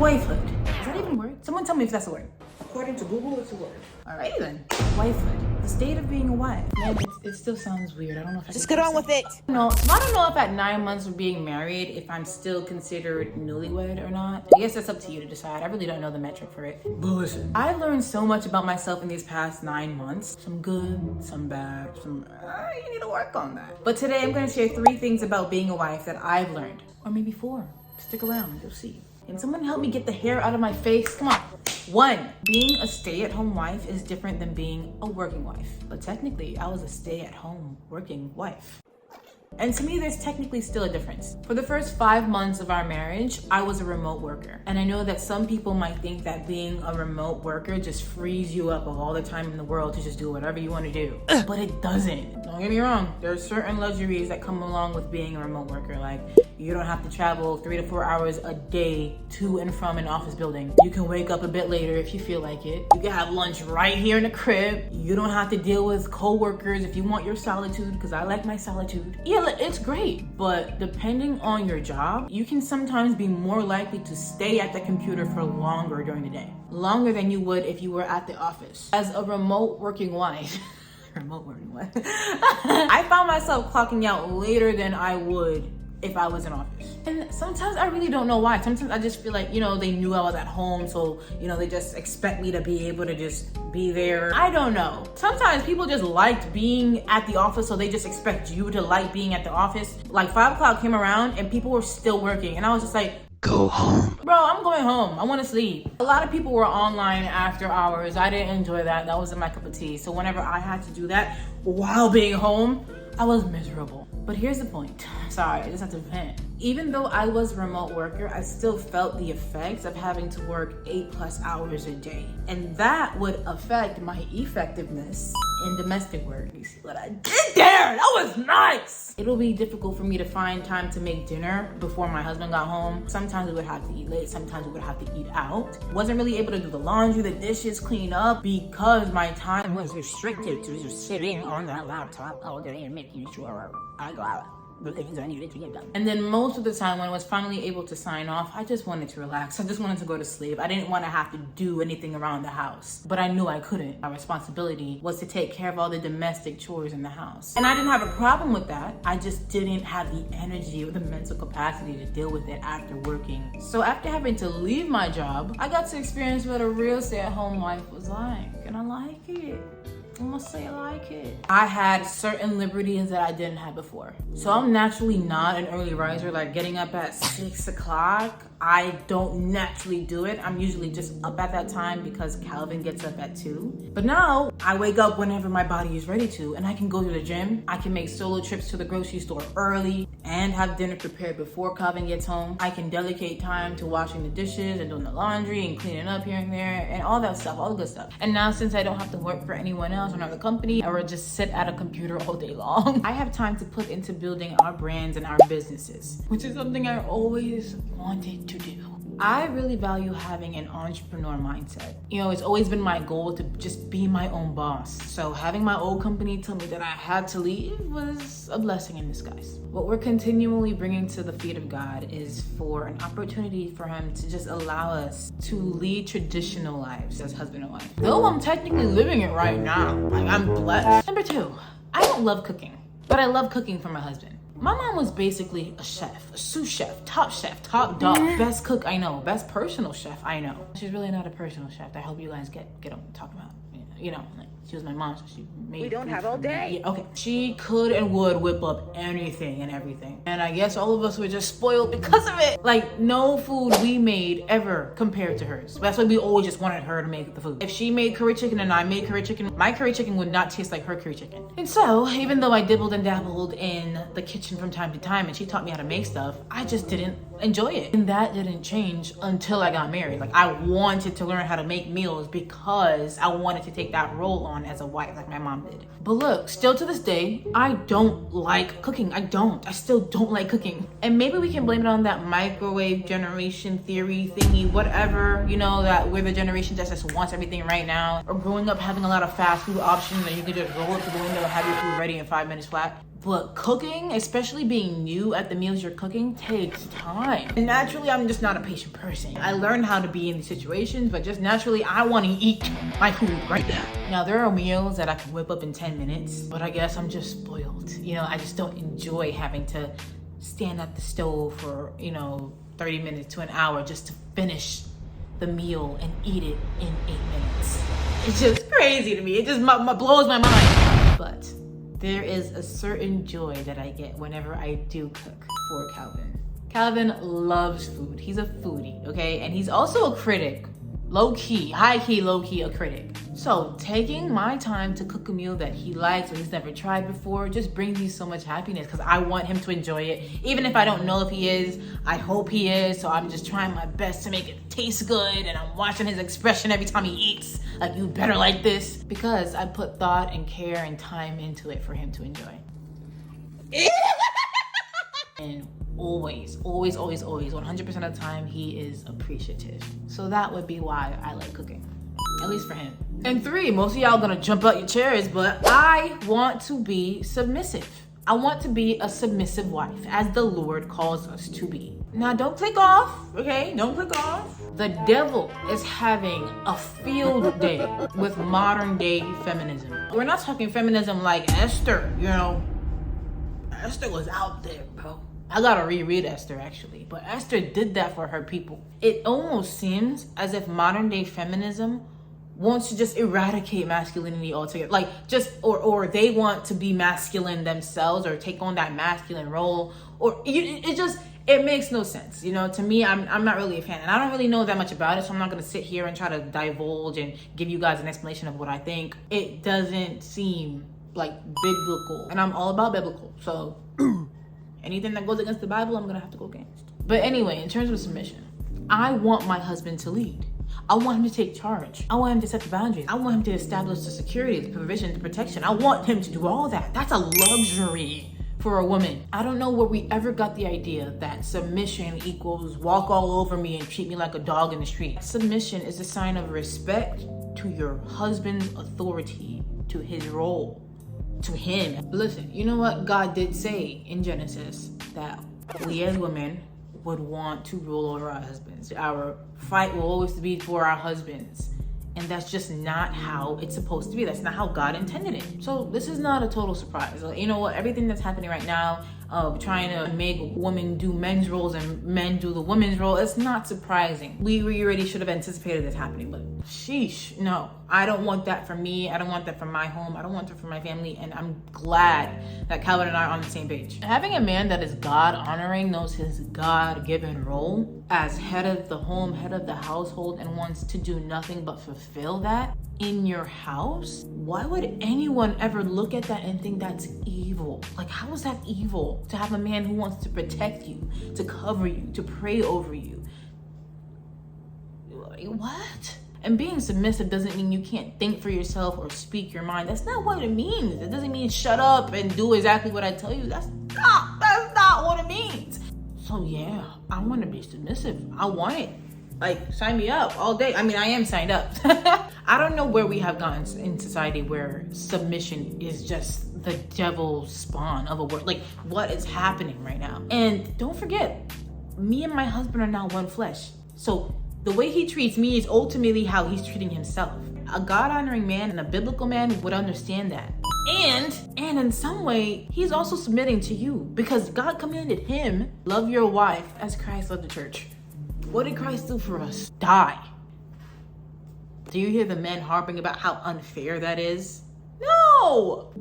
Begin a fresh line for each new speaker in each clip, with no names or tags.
Wifehood. Does that even work? Someone tell me if that's a word. According to Google, it's a word. Alrighty then. Wifehood. The state of being a wife. Man, it still sounds weird. I don't know if I
just get on with it.
No, I don't know if at 9 months of being married, if I'm still considered newlywed or not. I guess that's up to you to decide. I really don't know the metric for it. But listen, I've learned so much about myself in these past 9 months. Some good, some bad, some you need to work on that. But today I'm gonna share 3 things about being a wife that I've learned. Or maybe 4. Stick around, you'll see. Can someone help me get the hair out of my face? Come on. 1, being a stay-at-home wife is different than being a working wife. But technically, I was a stay-at-home working wife. And to me, there's technically still a difference. For the first 5 months of our marriage, I was a remote worker. And I know that some people might think that being a remote worker just frees you up of all the time in the world to just do whatever you want to do. But it doesn't. Don't get me wrong. There are certain luxuries that come along with being a remote worker. Like, you don't have to travel 3 to 4 hours a day to and from an office building. You can wake up a bit later if you feel like it. You can have lunch right here in the crib. You don't have to deal with co-workers if you want your solitude, because I like my solitude. Yeah, it's great, but depending on your job, you can sometimes be more likely to stay at the computer for longer during the day. Longer than you would if you were at the office. As a remote working wife, I found myself clocking out later than I would if I was in office. And sometimes I really don't know why. Sometimes I just feel like, they knew I was at home, so, they just expect me to be able to just be there. I don't know. Sometimes people just liked being at the office, so they just expect you to like being at the office. Like 5 o'clock came around and people were still working, and I was just like, go home. Bro, I'm going home. I want to sleep. A lot of people were online after hours. I didn't enjoy that. That wasn't my cup of tea. So whenever I had to do that while being home, I was miserable. But here's the point. Sorry, I just have to vent. Even though I was a remote worker, I still felt the effects of having to work 8+ hours a day. And that would affect my effectiveness in domestic work. You see what I did there? That was nice. It'll be difficult for me to find time to make dinner before my husband got home. Sometimes we would have to eat late. Sometimes we would have to eat out. Wasn't really able to do the laundry, the dishes, clean up, because my time was restricted to just sitting on that laptop all day and making sure I got the things I needed to get done. And then most of the time when I was finally able to sign off, I just wanted to relax. I just wanted to go to sleep. I didn't want to have to do anything around the house, but I knew I couldn't. My responsibility was to take care of all the domestic chores in the house. And I didn't have a problem with that. I just didn't have the energy or the mental capacity to deal with it after working. So after having to leave my job, I got to experience what a real stay-at-home life was like. And I like it. I must say I like it. I had certain liberties that I didn't have before. So I'm naturally not an early riser, like getting up at 6 o'clock. I don't naturally do it. I'm usually just up at that time because Calvin gets up at 2. But now I wake up whenever my body is ready to, and I can go to the gym. I can make solo trips to the grocery store early and have dinner prepared before Calvin gets home. I can delegate time to washing the dishes and doing the laundry and cleaning up here and there and all that stuff, all the good stuff. And now since I don't have to work for anyone else or another company or just sit at a computer all day long, I have time to put into building our brands and our businesses, which is something I always wanted to do. I really value having an entrepreneur mindset. It's always been my goal to just be my own boss. So having my old company tell me that I had to leave was a blessing in disguise. What we're continually bringing to the feet of God is for an opportunity for him to just allow us to lead traditional lives as husband and wife. Though I'm technically living it right now. Like, I'm blessed. Number 2, I don't love cooking, but I love cooking for my husband. My mom was basically a chef, a sous chef, top dog, best cook I know, best personal chef I know. She's really not a personal chef. I hope you guys get what I'm talking about. Like, she was my mom, so she made.
We don't have all day.
Yeah, okay. She could and would whip up anything and everything. And I guess all of us were just spoiled because of it. Like, no food we made ever compared to hers. That's why we always just wanted her to make the food. If she made curry chicken and I made curry chicken, my curry chicken would not taste like her curry chicken. And so, even though I dibbled and dabbled in the kitchen from time to time and she taught me how to make stuff, I just didn't enjoy it. And that didn't change until I got married. Like, I wanted to learn how to make meals because I wanted to take that role on as a wife, like my mom did. But look, still to this day, I don't like cooking. I still don't like cooking. And maybe we can blame it on that microwave generation theory thingy, whatever, that we're the generation that just wants everything right now. Or growing up having a lot of fast food options that you can just roll up to the window and have your food ready in 5 minutes flat. But cooking, especially being new at the meals you're cooking, takes time. And naturally, I'm just not a patient person. I learned how to be in these situations, but just naturally, I want to eat my food right now. Now, there are meals that I can whip up in 10 minutes, but I guess I'm just spoiled. You know, I just don't enjoy having to stand at the stove for, 30 minutes to an hour just to finish the meal and eat it in 8 minutes. It's just crazy to me. It just blows my mind. But there is a certain joy that I get whenever I do cook for Calvin. Calvin loves food. He's a foodie, okay? And he's also a critic. Low-key, high-key, low-key a critic. So taking my time to cook a meal that he likes or he's never tried before just brings me so much happiness because I want him to enjoy it. Even if I don't know if he is, I hope he is. So I'm just trying my best to make it taste good, and I'm watching his expression every time he eats. Like, you better like this. Because I put thought and care and time into it for him to enjoy. And always, 100% of the time, he is appreciative. So that would be why I like cooking, at least for him. And 3, most of y'all gonna jump out your chairs, but I want to be submissive. I want to be a submissive wife, as the Lord calls us to be. Now, don't click off, okay? Don't click off. The devil is having a field day with modern day feminism. We're not talking feminism like Esther, Esther was out there, bro. I gotta reread Esther, actually. But Esther did that for her people. It almost seems as if modern day feminism wants to just eradicate masculinity altogether. Like, or they want to be masculine themselves or take on that masculine role. It makes no sense. To me, I'm not really a fan. And I don't really know that much about it, so I'm not gonna sit here and try to divulge and give you guys an explanation of what I think. It doesn't seem like biblical. And I'm all about biblical, so anything that goes against the Bible, I'm gonna have to go against. But anyway, in terms of submission, I want my husband to lead. I want him to take charge. I want him to set the boundaries. I want him to establish the security, the provision, the protection. I want him to do all that. That's a luxury for a woman. I don't know where we ever got the idea that submission equals walk all over me and treat me like a dog in the street. Submission is a sign of respect to your husband's authority, to his role, to him. Listen, you know what God did say in Genesis? That we as women would want to rule over our husbands. Our fight will always be for our husbands. And that's just not how it's supposed to be. That's not how God intended it. So this is not a total surprise. You know what? Everything that's happening right now, trying to make women do men's roles and men do the women's role, it's not surprising. We already should have anticipated this happening, but sheesh, no. I don't want that for me. I don't want that for my home. I don't want that for my family. And I'm glad that Calvin and I are on the same page. Having a man that is God honoring, knows his God-given role as head of the home, head of the household, and wants to do nothing but fulfill that in your house, why would anyone ever look at that and think that's evil? Like, how is that evil to have a man who wants to protect you, to cover you, to pray over you? What? And being submissive doesn't mean you can't think for yourself or speak your mind. That's not what it means. It doesn't mean shut up and do exactly what I tell you. That's not what it means. So yeah, I want to be submissive. I want it. Like, sign me up all day. I mean, I am signed up. I don't know where we have gotten in society where submission is just the devil's spawn of a word. Like, what is happening right now? And don't forget, me and my husband are now one flesh. So the way he treats me is ultimately how he's treating himself. A God-honoring man and a biblical man would understand that. And in some way, he's also submitting to you because God commanded him, love your wife as Christ loved the church. What did Christ do for us? Die. Do you hear the men harping about how unfair that is? No!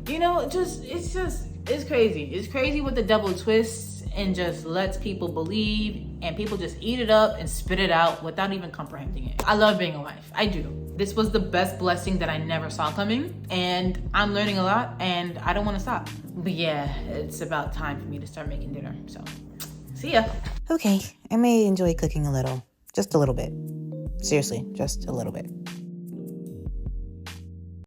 It's crazy. It's crazy what the devil twists and just lets people believe, and people just eat it up and spit it out without even comprehending it. I love being a wife. I do. This was the best blessing that I never saw coming, and I'm learning a lot, and I don't want to stop. But yeah, it's about time for me to start making dinner, so see ya.
Okay, I may enjoy cooking a little. Just a little bit. Seriously, just a little bit.